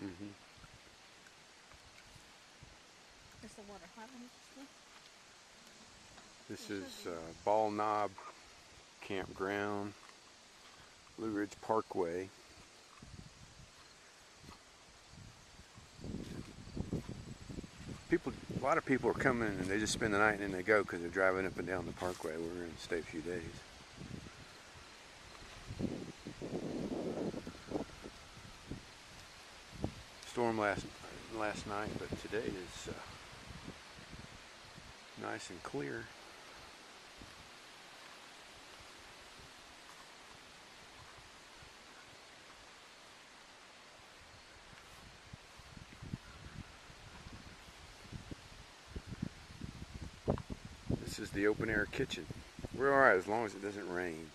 Mm-hmm. Is the water hot? This is Ball Knob Campground, Blueridge Parkway. A lot of people are coming and they just spend the night and then they go because they're driving up and down the parkway. We're going to stay a few days. Storm last night, but today is nice and clear. This is the open air kitchen. We're alright as long as it doesn't rain.